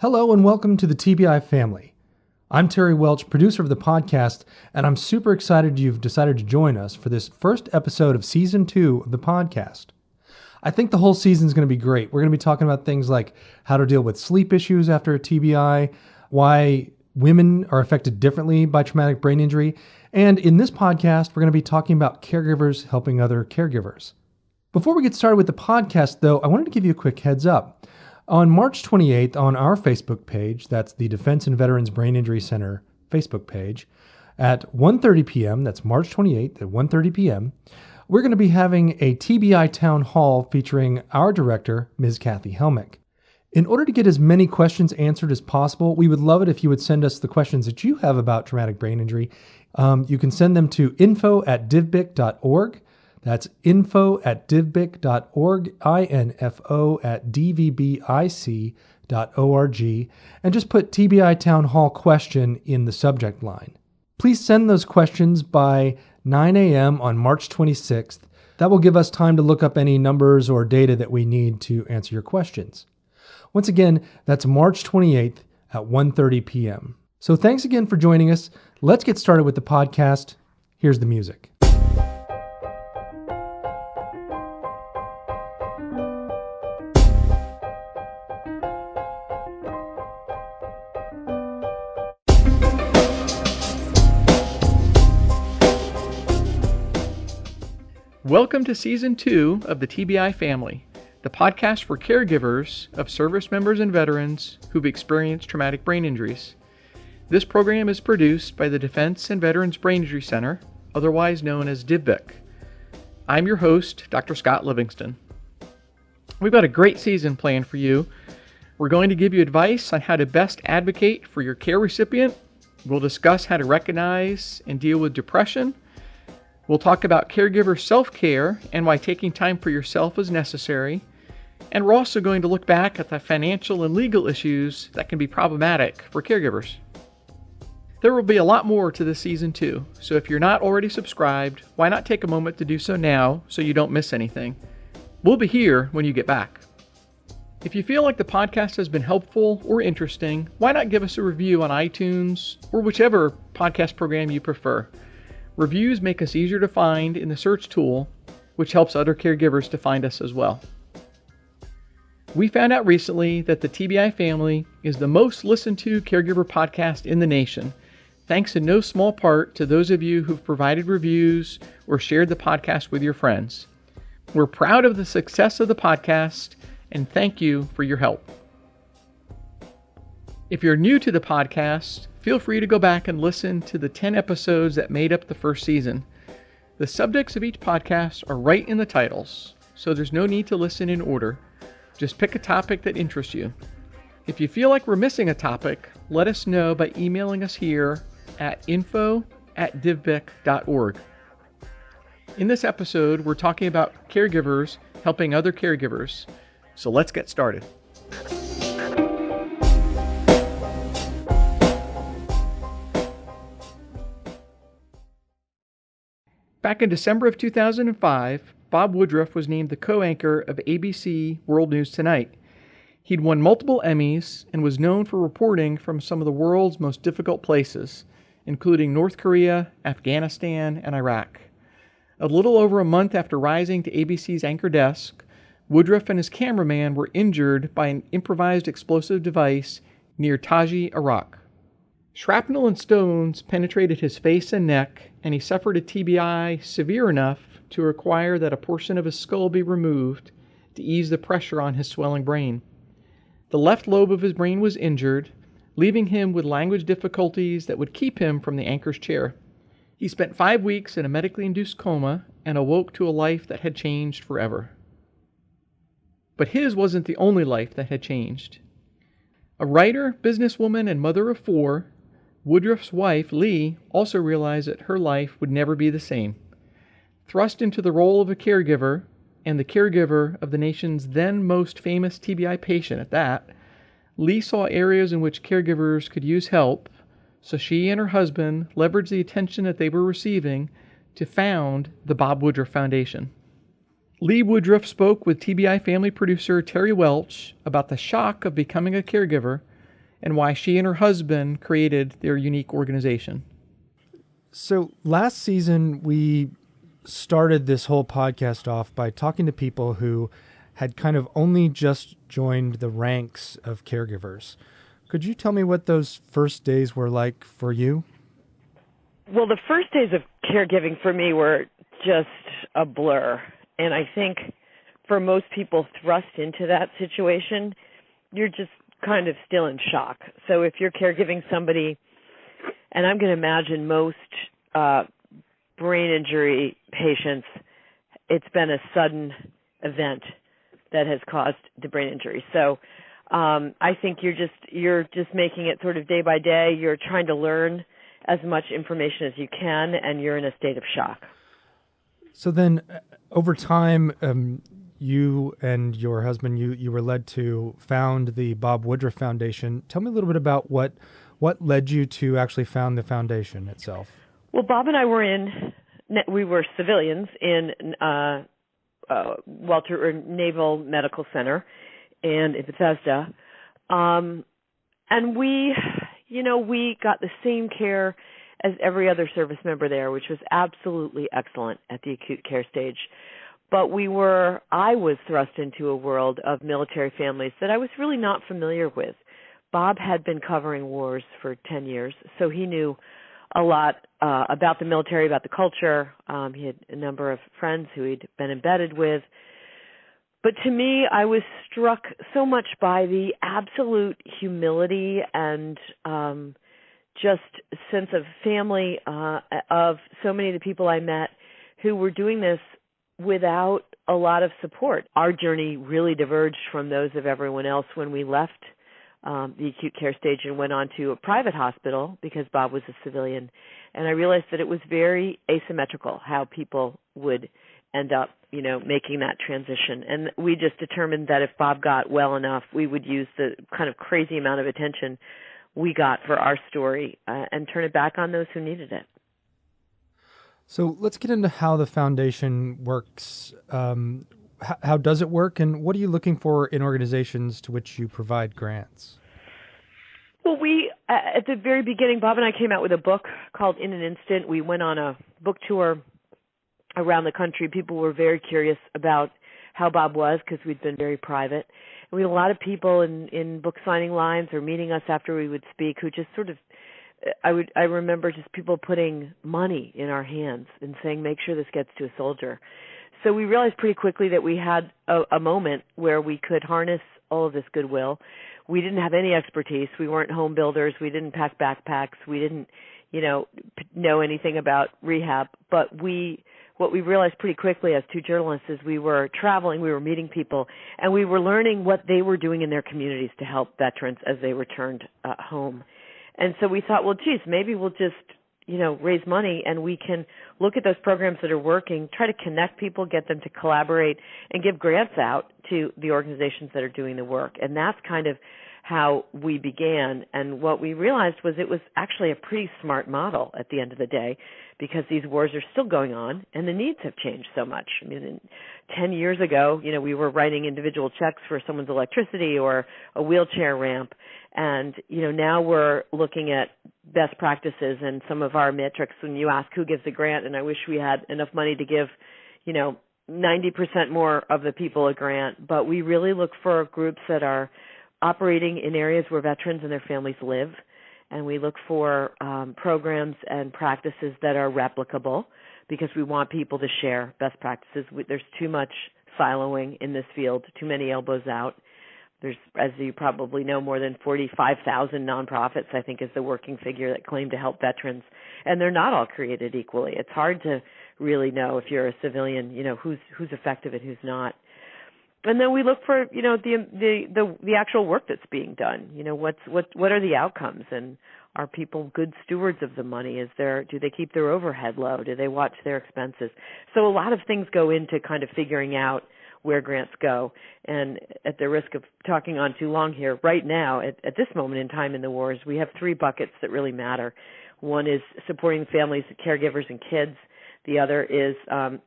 Hello and welcome to the TBI Family. I'm Terry Welch, producer of the podcast, and I'm super excited you've decided to join us for this first episode of Season 2 of the podcast. I think the whole season is going to be great. We're going to be talking about things like how to deal with sleep issues after a TBI, why women are affected differently by traumatic brain injury, and in this podcast, we're going to be talking about caregivers helping other caregivers. Before we get started with the podcast, though, I wanted to give you a quick heads up. On March 28th, on our Facebook page, that's the Defense and Veterans Brain Injury Center Facebook page, at 1:30 p.m., that's March 28th at 1:30 p.m., we're going to be having a TBI Town Hall featuring our director, Ms. Kathy Helmick. In order to get as many questions answered as possible, we would love it if you would send us the questions that you have about traumatic brain injury. You can send them to info@divbic.org. That's info@divbic.org, info@dvbic.org, and just put TBI Town Hall question in the subject line. Please send those questions by 9 a.m. on March 26th. That will give us time to look up any numbers or data that we need to answer your questions. Once again, that's March 28th at 1:30 p.m. So thanks again for joining us. Let's get started with the podcast. Here's the music. Welcome to Season 2 of the TBI Family, the podcast for caregivers of service members and veterans who've experienced traumatic brain injuries. This program is produced by the Defense and Veterans Brain Injury Center, otherwise known as DivBic. I'm your host, Dr. Scott Livingston. We've got a great season planned for you. We're going to give you advice on how to best advocate for your care recipient. We'll discuss how to recognize and deal with depression. We'll talk about caregiver self-care and why taking time for yourself is necessary. And we're also going to look back at the financial and legal issues that can be problematic for caregivers. There will be a lot more to this season too, so if you're not already subscribed, why not take a moment to do so now so you don't miss anything? We'll be here when you get back. If you feel like the podcast has been helpful or interesting, why not give us a review on iTunes or whichever podcast program you prefer? Reviews make us easier to find in the search tool, which helps other caregivers to find us as well. We found out recently that the TBI Family is the most listened to caregiver podcast in the nation, thanks in no small part to those of you who've provided reviews or shared the podcast with your friends. We're proud of the success of the podcast and thank you for your help. If you're new to the podcast, feel free to go back and listen to the 10 episodes that made up the first season. The subjects of each podcast are right in the titles, so there's no need to listen in order. Just pick a topic that interests you. If you feel like we're missing a topic, let us know by emailing us here at info@divbic.org. In this episode, we're talking about caregivers helping other caregivers. So let's get started. Back in December of 2005, Bob Woodruff was named the co-anchor of ABC World News Tonight. He'd won multiple Emmys and was known for reporting from some of the world's most difficult places, including North Korea, Afghanistan, and Iraq. A little over a month after rising to ABC's anchor desk, Woodruff and his cameraman were injured by an improvised explosive device near Taji, Iraq. Shrapnel and stones penetrated his face and neck, and he suffered a TBI severe enough to require that a portion of his skull be removed to ease the pressure on his swelling brain. The left lobe of his brain was injured, leaving him with language difficulties that would keep him from the anchor's chair. He spent 5 weeks in a medically induced coma and awoke to a life that had changed forever. But his wasn't the only life that had changed. A writer, businesswoman, and mother of 4, Woodruff's wife, Lee, also realized that her life would never be the same. Thrust into the role of a caregiver, and the caregiver of the nation's then most famous TBI patient at that, Lee saw areas in which caregivers could use help, so she and her husband leveraged the attention that they were receiving to found the Bob Woodruff Foundation. Lee Woodruff spoke with TBI Family producer Terry Welch about the shock of becoming a caregiver, and why she and her husband created their unique organization. So last season, we started this whole podcast off by talking to people who had kind of only just joined the ranks of caregivers. Could you tell me what those first days were like for you? Well, the first days of caregiving for me were just a blur. And I think for most people thrust into that situation, you're just kind of still in shock. So if you're caregiving somebody, and I'm going to imagine most brain injury patients, it's been a sudden event that has caused the brain injury. So I think you're just making it sort of day by day. You're trying to learn as much information as you can, and you're in a state of shock. So then over time, you and your husband, you were led to found the Bob Woodruff Foundation. Tell me a little bit about what led you to actually found the foundation itself. Well, Bob and I we were civilians in Walter Naval Medical Center and in Bethesda. And we got the same care as every other service member there, which was absolutely excellent at the acute care stage. But I was thrust into a world of military families that I was really not familiar with. Bob had been covering wars for 10 years, so he knew a lot about the military, about the culture. He had a number of friends who he'd been embedded with. But to me, I was struck so much by the absolute humility and just sense of family of so many of the people I met who were doing this without a lot of support. Our journey really diverged from those of everyone else when we left the acute care stage and went on to a private hospital because Bob was a civilian. And I realized that it was very asymmetrical how people would end up, making that transition. And we just determined that if Bob got well enough, we would use the kind of crazy amount of attention we got for our story and turn it back on those who needed it. So let's get into how the foundation works. How does it work, and what are you looking for in organizations to which you provide grants? Well, at the very beginning, Bob and I came out with a book called In an Instant. We went on a book tour around the country. People were very curious about how Bob was because we'd been very private. And we had a lot of people in book signing lines or meeting us after we would speak who just sort of, I remember just people putting money in our hands and saying, make sure this gets to a soldier. So we realized pretty quickly that we had a moment where we could harness all of this goodwill. We didn't have any expertise. We weren't home builders. We didn't pack backpacks. We didn't, know anything about rehab. But what we realized pretty quickly as two journalists is we were traveling, we were meeting people, and we were learning what they were doing in their communities to help veterans as they returned home. And so we thought, well, geez, maybe we'll just raise money and we can look at those programs that are working, try to connect people, get them to collaborate, and give grants out to the organizations that are doing the work. And that's kind of how we began. And what we realized was it was actually a pretty smart model at the end of the day because these wars are still going on and the needs have changed so much. I mean, 10 years ago, we were writing individual checks for someone's electricity or a wheelchair ramp. And, now we're looking at best practices and some of our metrics when you ask who gives a grant, and I wish we had enough money to give, 90% more of the people a grant. But we really look for groups that are operating in areas where veterans and their families live. And we look for programs and practices that are replicable because we want people to share best practices. There's too much siloing in this field, too many elbows out. There's, as you probably know, more than 45,000 nonprofits, I think, is the working figure that claim to help veterans. And they're not all created equally. It's hard to really know if you're a civilian, who's effective and who's not. And then we look for, the actual work that's being done. What are the outcomes, and are people good stewards of the money? Do they keep their overhead low? Do they watch their expenses? So a lot of things go into kind of figuring out where grants go. And at the risk of talking on too long here, right now, at this moment in time in the wars, we have three buckets that really matter. One is supporting families, caregivers, and kids. The other is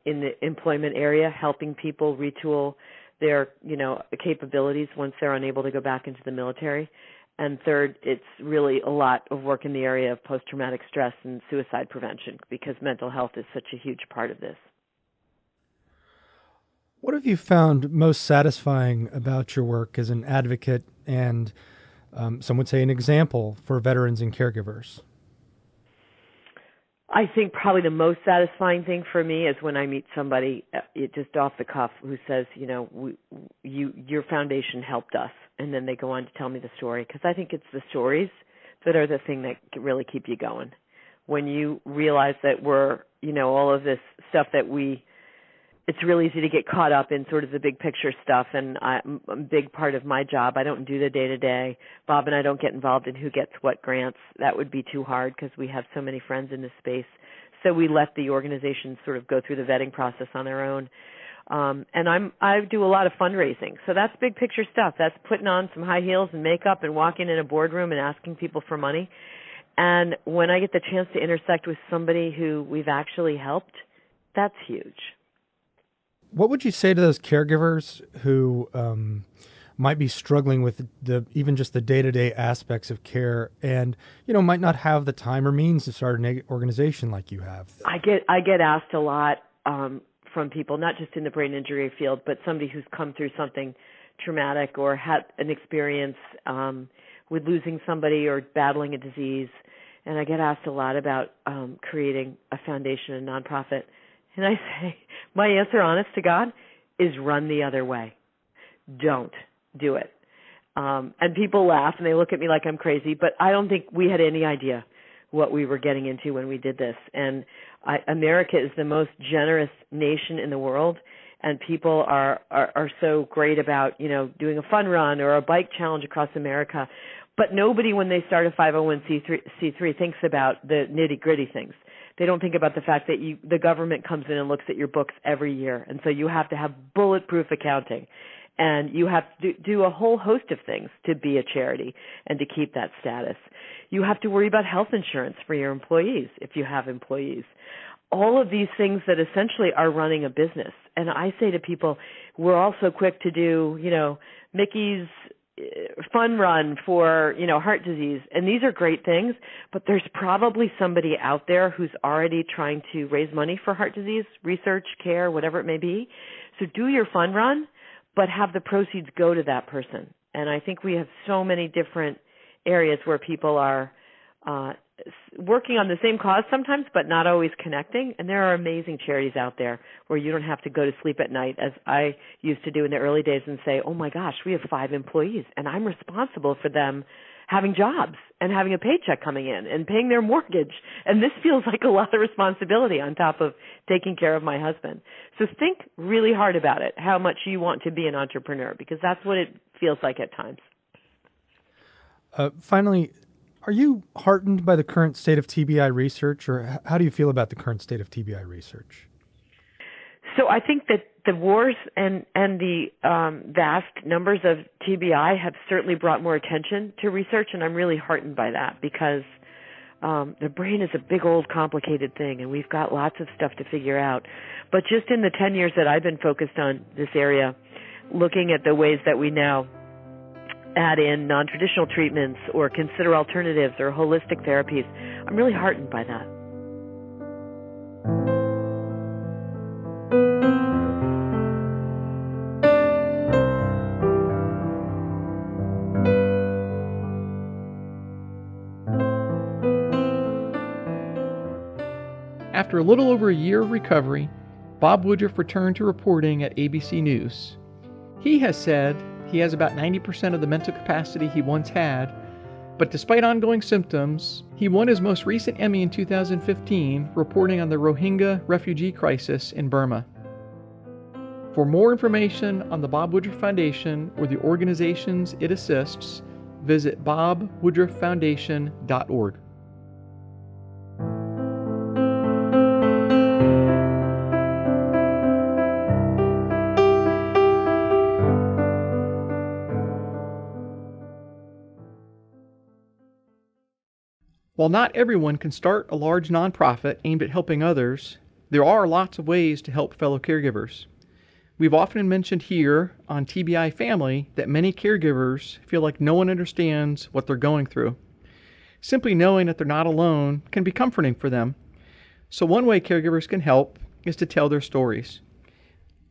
in the employment area, helping people retool their, capabilities once they're unable to go back into the military. And third, it's really a lot of work in the area of post-traumatic stress and suicide prevention, because mental health is such a huge part of this. What have you found most satisfying about your work as an advocate and some would say an example for veterans and caregivers? I think probably the most satisfying thing for me is when I meet somebody just off the cuff who says, your foundation helped us, and then they go on to tell me the story, because I think it's the stories that are the thing that really keep you going. When you realize that we're, all of this stuff that it's really easy to get caught up in sort of the big picture stuff, and a big part of my job, I don't do the day-to-day. Bob and I don't get involved in who gets what grants. That would be too hard because we have so many friends in this space. So we let the organization sort of go through the vetting process on their own. And I do a lot of fundraising. So that's big picture stuff. That's putting on some high heels and makeup and walking in a boardroom and asking people for money. And when I get the chance to intersect with somebody who we've actually helped, that's huge. What would you say to those caregivers who might be struggling with even just the day-to-day aspects of care and, might not have the time or means to start an organization like you have? I get asked a lot from people, not just in the brain injury field, but somebody who's come through something traumatic or had an experience with losing somebody or battling a disease. And I get asked a lot about creating a foundation, a nonprofit. And I say, my answer, honest to God, is run the other way. Don't do it. And people laugh and they look at me like I'm crazy, but I don't think we had any idea what we were getting into when we did this. And America is the most generous nation in the world, and people are so great about, doing a fun run or a bike challenge across America. But nobody, when they start a 501c3 thinks about the nitty-gritty things. They don't think about the fact that the government comes in and looks at your books every year, and so you have to have bulletproof accounting, and you have to do a whole host of things to be a charity and to keep that status. You have to worry about health insurance for your employees if you have employees. All of these things that essentially are running a business. And I say to people, we're also quick to do, Mickey's fun run for, heart disease. And these are great things, but there's probably somebody out there who's already trying to raise money for heart disease, research, care, whatever it may be. So do your fun run, but have the proceeds go to that person. And I think we have so many different areas where people are working on the same cause sometimes, but not always connecting. And there are amazing charities out there where you don't have to go to sleep at night, as I used to do in the early days, and say, oh my gosh, we have 5 employees and I'm responsible for them having jobs and having a paycheck coming in and paying their mortgage. And this feels like a lot of responsibility on top of taking care of my husband. So think really hard about it, how much you want to be an entrepreneur, because that's what it feels like at times. Finally, are you heartened by the current state of TBI research, or how do you feel about the current state of TBI research? So I think that the wars and the vast numbers of TBI have certainly brought more attention to research, and I'm really heartened by that, because the brain is a big, old, complicated thing, and we've got lots of stuff to figure out. But just in the 10 years that I've been focused on this area, looking at the ways that we now add in non-traditional treatments or consider alternatives or holistic therapies, I'm really heartened by that. After a little over a year of recovery, Bob Woodruff returned to reporting at ABC News. He has said he has about 90% of the mental capacity he once had, but despite ongoing symptoms, he won his most recent Emmy in 2015 reporting on the Rohingya refugee crisis in Burma. For more information on the Bob Woodruff Foundation or the organizations it assists, visit bobwoodrufffoundation.org. While not everyone can start a large nonprofit aimed at helping others, there are lots of ways to help fellow caregivers. We've often mentioned here on TBI Family that many caregivers feel like no one understands what they're going through. Simply knowing that they're not alone can be comforting for them. So one way caregivers can help is to tell their stories.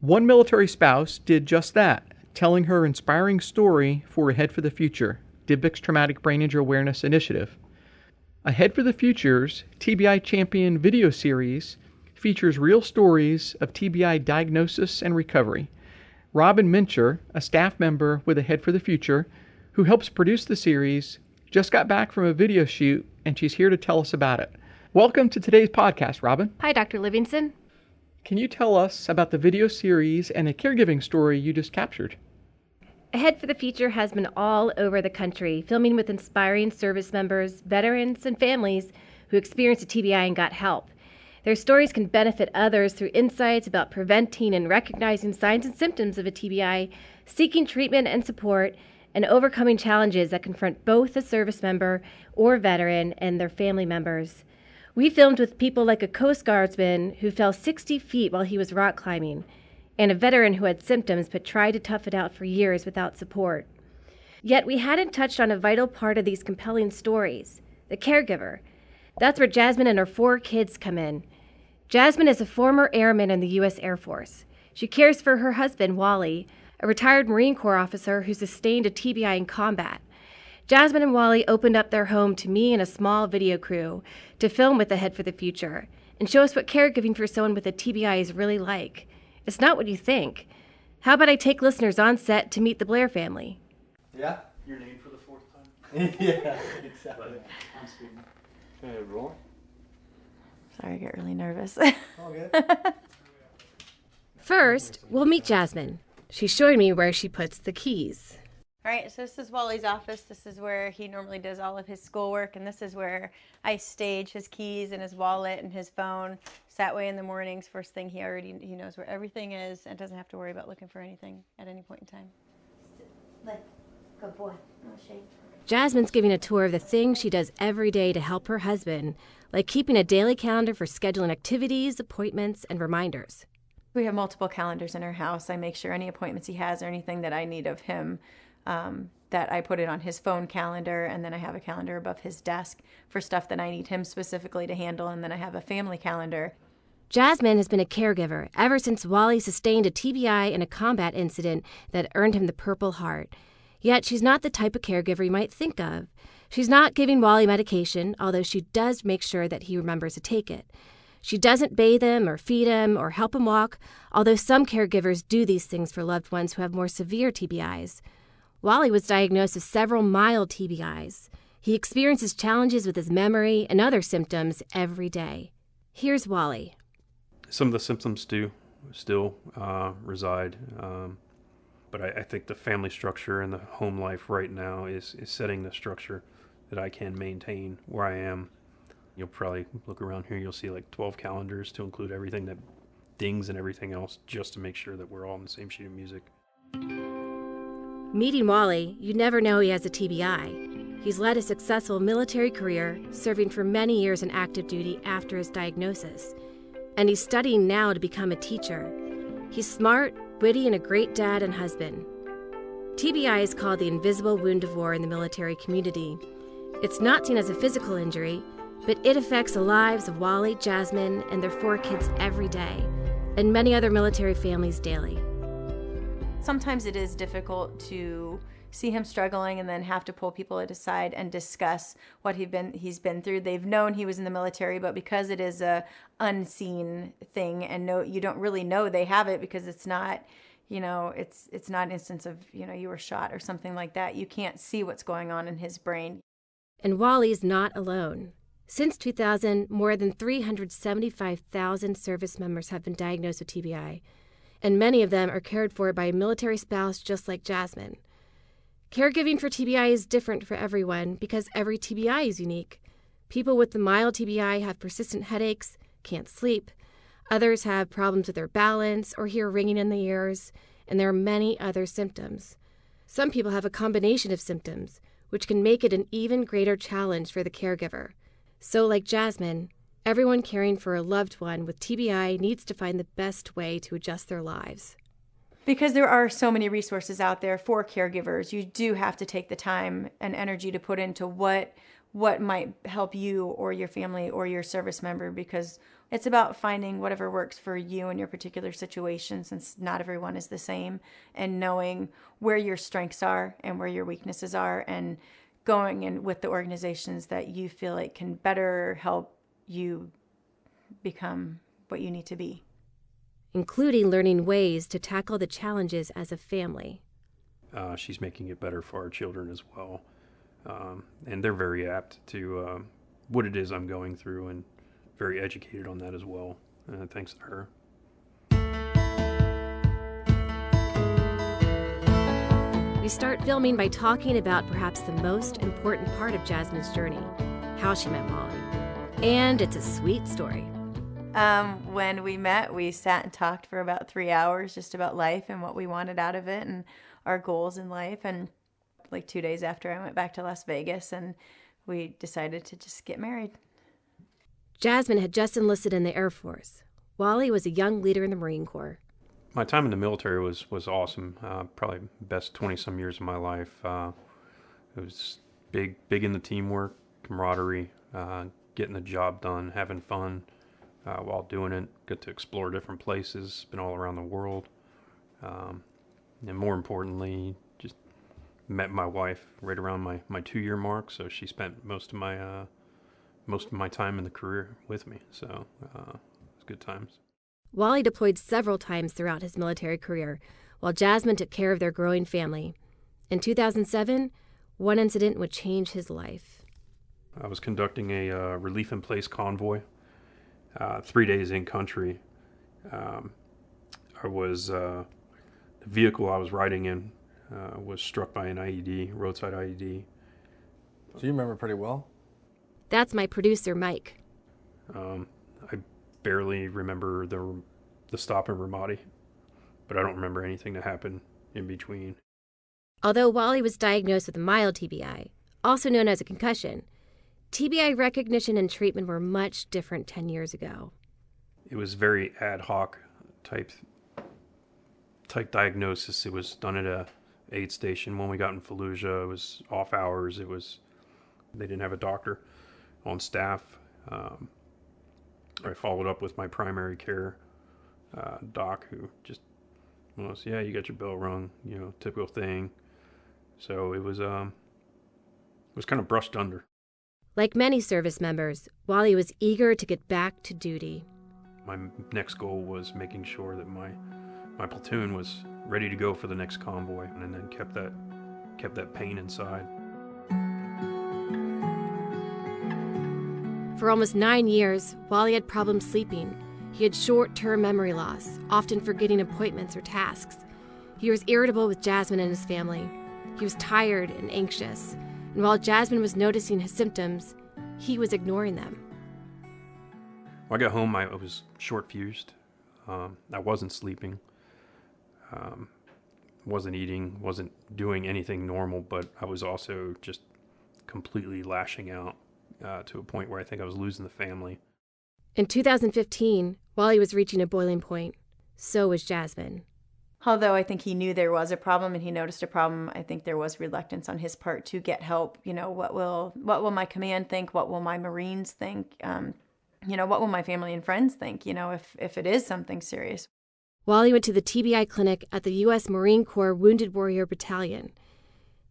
One military spouse did just that, telling her inspiring story for Ahead for the Future, TBIC's Traumatic Brain Injury Awareness Initiative. Ahead for the Future's TBI Champion video series features real stories of TBI diagnosis and recovery. Robin Mincher, a staff member with Ahead for the Future, who helps produce the series, just got back from a video shoot, and she's here to tell us about it. Welcome to today's podcast, Robin. Hi, Dr. Livingston. Can you tell us about the video series and a caregiving story you just captured? Ahead for the Future has been all over the country, filming with inspiring service members, veterans, and families who experienced a TBI and got help. Their stories can benefit others through insights about preventing and recognizing signs and symptoms of a TBI, seeking treatment and support, and overcoming challenges that confront both a service member or veteran and their family members. We filmed with people like a Coast Guardsman who fell 60 feet while he was rock climbing, and a veteran who had symptoms but tried to tough it out for years without support. Yet we hadn't touched on a vital part of these compelling stories, the caregiver. That's where Jasmine and her 4 kids come in. Jasmine is a former airman in the U.S. Air Force. She cares for her husband, Wally, a retired Marine Corps officer who sustained a TBI in combat. Jasmine and Wally opened up their home to me and a small video crew to film with Ahead for the Future and show us what caregiving for someone with a TBI is really like. It's not what you think. How about I take listeners on set to meet the Blair family? Yeah? Your name for the 4th time? Yeah, exactly. I'm speaking. Hey, roll. Sorry, I get really nervous. All good. First, we'll meet Jasmine. She's showing me where she puts the keys. All right, so this is Wally's office. This is where he normally does all of his schoolwork, and this is where I stage his keys and his wallet and his phone. So that way in the mornings, first thing he knows where everything is and doesn't have to worry about looking for anything at any point in time. Good boy. No shame. Jasmine's giving a tour of the things she does every day to help her husband, like keeping a daily calendar for scheduling activities, appointments, and reminders. We have multiple calendars in our house. I make sure any appointments he has or anything that I need of him, that I put it on his phone calendar, and then I have a calendar above his desk for stuff that I need him specifically to handle, and then I have a family calendar. Jasmine has been a caregiver ever since Wally sustained a TBI in a combat incident that earned him the Purple Heart. Yet she's not the type of caregiver you might think of. She's not giving Wally medication, although she does make sure that he remembers to take it. She doesn't bathe him or feed him or help him walk, although some caregivers do these things for loved ones who have more severe TBIs. Wally was diagnosed with several mild TBIs. He experiences challenges with his memory and other symptoms every day. Here's Wally. Some of the symptoms do still reside, but I think the family structure and the home life right now is setting the structure that I can maintain where I am. You'll probably look around here, you'll see like 12 calendars to include everything that dings and everything else, just to make sure that we're all on the same sheet of music. Meeting Wally, you'd never know he has a TBI. He's led a successful military career, serving for many years in active duty after his diagnosis. And he's studying now to become a teacher. He's smart, witty, and a great dad and husband. TBI is called the invisible wound of war in the military community. It's not seen as a physical injury, but it affects the lives of Wally, Jasmine, and their 4 kids every day, and many other military families daily. Sometimes it is difficult to see him struggling and then have to pull people aside and discuss what he's been through. They've known he was in the military, but because it is a unseen thing and you don't really know they have it because it's not, it's not an instance of, you were shot or something like that. You can't see what's going on in his brain. And Wally's not alone. Since 2000, more than 375,000 service members have been diagnosed with TBI, and many of them are cared for by a military spouse just like Jasmine. Caregiving for TBI is different for everyone because every TBI is unique. People with the mild TBI have persistent headaches, can't sleep. Others have problems with their balance or hear ringing in the ears, and there are many other symptoms. Some people have a combination of symptoms, which can make it an even greater challenge for the caregiver. So like Jasmine, everyone caring for a loved one with TBI needs to find the best way to adjust their lives. Because there are so many resources out there for caregivers, you do have to take the time and energy to put into what might help you or your family or your service member, because it's about finding whatever works for you in your particular situation, since not everyone is the same, and knowing where your strengths are and where your weaknesses are, and going in with the organizations that you feel like can better help you become what you need to be. Including learning ways to tackle the challenges as a family. She's making it better for our children as well. And they're very apt to what it is I'm going through, and very educated on that as well, thanks to her. We start filming by talking about perhaps the most important part of Jasmine's journey, how she met Wally. And it's a sweet story. When we met, we sat and talked for about 3 hours just about life and what we wanted out of it and our goals in life. And like 2 days after, I went back to Las Vegas and we decided to just get married. Jasmine had just enlisted in the Air Force. Wally was a young leader in the Marine Corps. My time in the military was awesome. Probably the best 20-some years of my life. It was big in the teamwork, camaraderie, getting the job done, having fun while doing it. Get to explore different places, been all around the world. And more importantly, just met my wife right around my 2-year mark, so she spent most of my time in the career with me. So it was good times. Wally deployed several times throughout his military career, while Jasmine took care of their growing family. In 2007, one incident would change his life. I was conducting a relief-in-place convoy, 3 days in country. The vehicle I was riding in was struck by an IED, roadside IED. So you remember pretty well? That's my producer, Mike. I barely remember the stop in Ramadi, but I don't remember anything that happened in between. Although Wally was diagnosed with a mild TBI, also known as a concussion, TBI recognition and treatment were much different 10 years ago. It was very ad hoc type diagnosis. It was done at a aid station. When we got in Fallujah, it was off hours. They didn't have a doctor on staff. I followed up with my primary care doc, who just was, yeah, you got your bell rung, typical thing. So it was kind of brushed under. Like many service members, Wally was eager to get back to duty. My next goal was making sure that my platoon was ready to go for the next convoy, and then kept that pain inside. For almost 9 years, Wally had problems sleeping. He had short-term memory loss, often forgetting appointments or tasks. He was irritable with Jasmine and his family. He was tired and anxious. And while Jasmine was noticing his symptoms, he was ignoring them. When I got home, I was short-fused. I wasn't sleeping. Wasn't eating, wasn't doing anything normal, but I was also just completely lashing out to a point where I think I was losing the family. In 2015, Wally was reaching a boiling point. So was Jasmine. Although I think he knew there was a problem and he noticed a problem, I think there was reluctance on his part to get help. What will my command think? What will my Marines think? What will my family and friends think, if it is something serious? Wally went to the TBI clinic at the U.S. Marine Corps Wounded Warrior Battalion.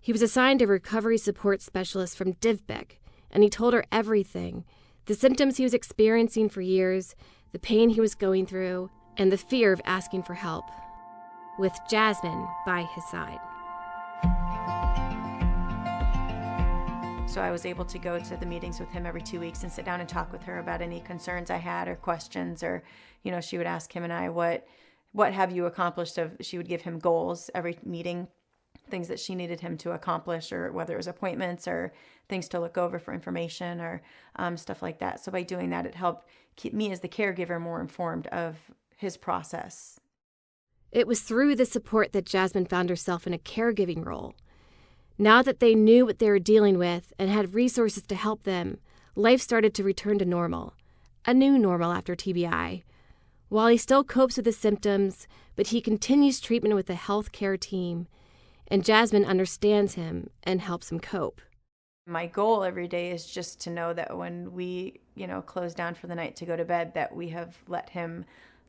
He was assigned a recovery support specialist from DivBec, and he told her everything: the symptoms he was experiencing for years, the pain he was going through, and the fear of asking for help, with Jasmine by his side. So I was able to go to the meetings with him every 2 weeks and sit down and talk with her about any concerns I had or questions, or, she would ask him and I, what have you accomplished? She would give him goals every meeting, things that she needed him to accomplish, or whether it was appointments or things to look over for information or stuff like that. So by doing that, it helped keep me as the caregiver more informed of his process. It was through the support that Jasmine found herself in a caregiving role. Now that they knew what they were dealing with and had resources to help them, life started to return to normal, a new normal after TBI. Wally still copes with the symptoms, but he continues treatment with the health care team, and Jasmine understands him and helps him cope. My goal every day is just to know that when we, close down for the night to go to bed, that we have let him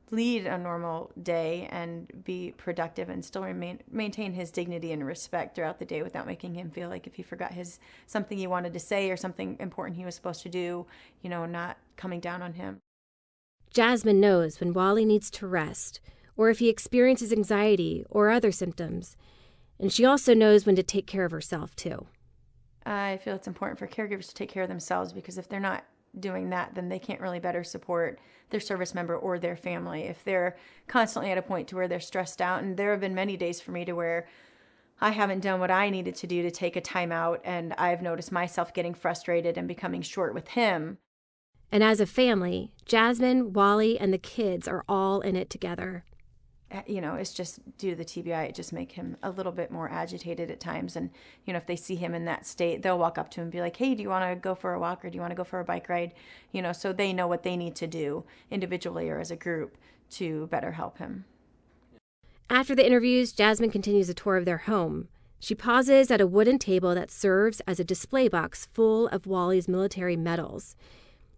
lead a normal day and be productive and still maintain his dignity and respect throughout the day without making him feel like if he forgot something he wanted to say or something important he was supposed to do, not coming down on him. Jasmine knows when Wally needs to rest or if he experiences anxiety or other symptoms, and she also knows when to take care of herself too. I feel it's important for caregivers to take care of themselves, because if they're not doing that, then they can't really better support their service member or their family. If they're constantly at a point to where they're stressed out, and there have been many days for me to where I haven't done what I needed to do to take a time out, and I've noticed myself getting frustrated and becoming short with him. And as a family, Jasmine, Wally, and the kids are all in it together. It's just due to the TBI, it just makes him a little bit more agitated at times. And, if they see him in that state, they'll walk up to him and be like, hey, do you want to go for a walk, or do you want to go for a bike ride? So they know what they need to do individually or as a group to better help him. After the interviews, Jasmine continues a tour of their home. She pauses at a wooden table that serves as a display box full of Wally's military medals.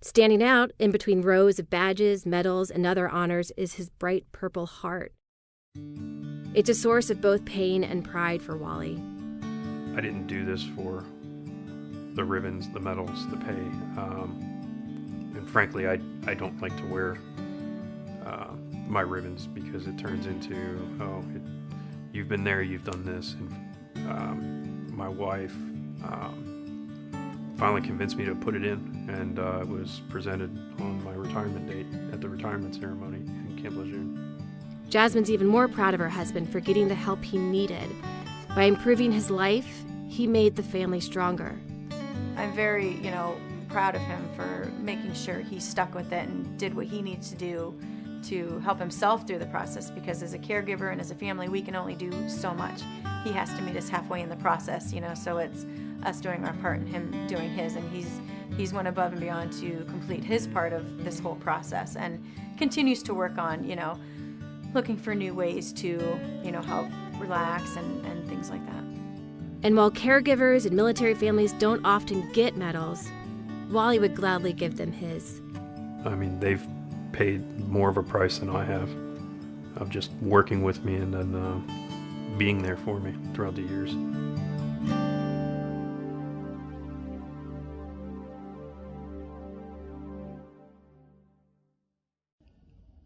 Standing out in between rows of badges, medals, and other honors is his bright purple heart. It's a source of both pain and pride for Wally. I didn't do this for the ribbons, the medals, the pay. And frankly, I don't like to wear my ribbons, because it turns into, you've been there, you've done this. And my wife finally convinced me to put it in, and it was presented on my retirement date at the retirement ceremony in Camp Lejeune. Jasmine's even more proud of her husband for getting the help he needed. By improving his life, he made the family stronger. I'm very, proud of him for making sure he stuck with it and did what he needs to do to help himself through the process, because as a caregiver and as a family, we can only do so much. He has to meet us halfway in the process, so it's us doing our part and him doing his, and he's went above and beyond to complete his part of this whole process, and continues to work on, looking for new ways to, help relax and things like that. And while caregivers and military families don't often get medals, Wally would gladly give them his. I mean, they've paid more of a price than I have, of just working with me and then being there for me throughout the years.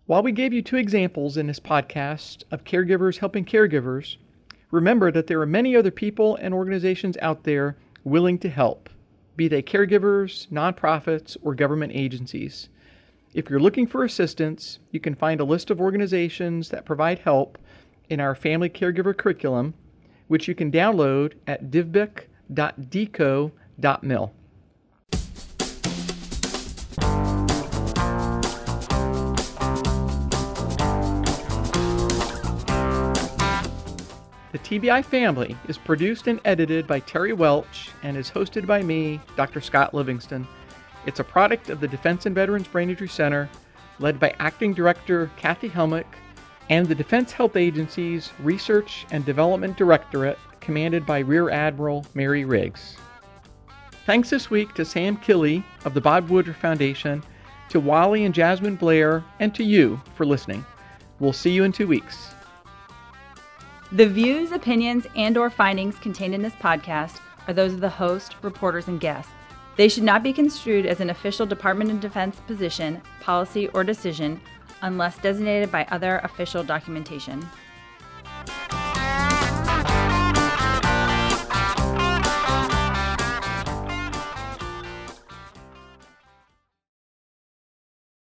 While we gave you 2 examples in this podcast of caregivers helping caregivers, remember that there are many other people and organizations out there willing to help, be they caregivers, nonprofits, or government agencies. If you're looking for assistance, you can find a list of organizations that provide help in our family caregiver curriculum, which you can download at TBICoE.mil. The TBI Family is produced and edited by Terry Welch and is hosted by me, Dr. Scott Livingston. It's a product of the Defense and Veterans Brain Injury Center, led by Acting Director Kathy Helmick, and the Defense Health Agency's Research and Development Directorate, commanded by Rear Admiral Mary Riggs. Thanks this week to Sam Killey of the Bob Woodruff Foundation, to Wally and Jasmine Blair, and to you for listening. We'll see you in 2 weeks. The views, opinions, and/or findings contained in this podcast are those of the host, reporters, and guests. They should not be construed as an official Department of Defense position, policy, or decision unless designated by other official documentation.